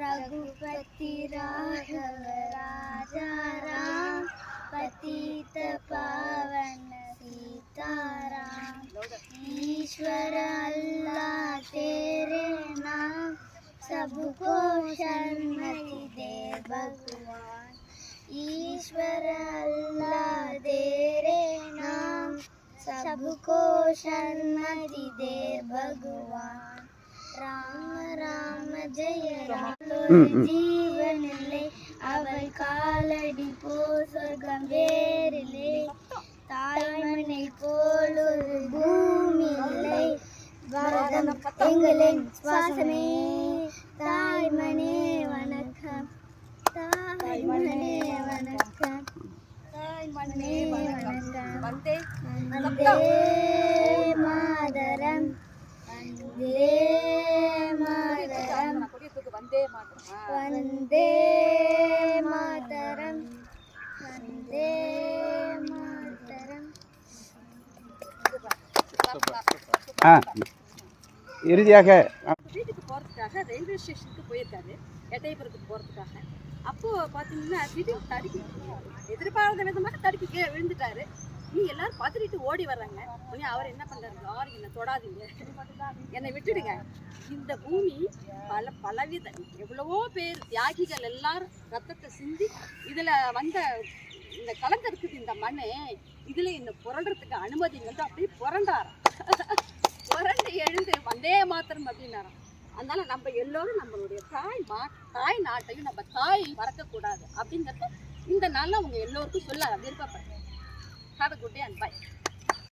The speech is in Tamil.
रघुपति राघव राजा राम पतित पावन सीताराम। ईश्वर अल्लाह तेरे नाम सबको शरणति दे भगवान। ईश्वर अल्लाह तेरे नाम सबको शरणति दे भगवान। राम राम जय राम जीवन ले अवल कालடி போ சொர்க்கம் வேறில்லை। தாய்மனை போல் ஒரு பூமி இல்லை பாரதம் எங்களின் சுவாசமே। தாய்மனே வணக்கம் தாய்மனே வணக்கம் தாய்மனே வணக்கம்। வந்தே மாதரம் वंदे मातरम वंदे मातरम वंदे मातरम। இறுதியாக வீட்டுக்கு போகிறதுக்காக ரயில்வே ஸ்டேஷனுக்கு போயிருக்காரு எட்டயபுரத்துக்கு போகிறதுக்காக. அப்போது பார்த்தீங்கன்னா திடீர்னு தடுக்கி எதிர்பாராத விதமாக தடுக்கி கீழே விழுந்துட்டாரு. நீ எல்லாரும் பதறிட்டு ஓடி வர்றாங்க. உடனே அவர் என்ன பண்ணுறாரு, யாரும் என்னை தொடாதீங்க, என்னை விட்டுடுங்க. இந்த பூமி பலவித எவ்வளவோ பேர் தியாகிகள் எல்லாரும் ரத்தத்தை சிந்தி இதில் வந்த இந்த கலந்து இருக்குது இந்த மண்ணை, இதில் இந்த புரண்டுறதுக்கு அனுமதிங்கிறது அப்படியே புரண்டாராம். புரண்டு எழுந்து வந்தே மாத்திரம் அப்படின்னாராம். அதனால நம்ம எல்லோரும் நம்மளுடைய தாய் நாட்டையும் நம்ம தாயை மறக்கக்கூடாது அப்படிங்கிறது இந்த நாளில் அவங்க எல்லோருக்கும் சொல்ல விருப்பப்படுறேன். Have a good day and bye.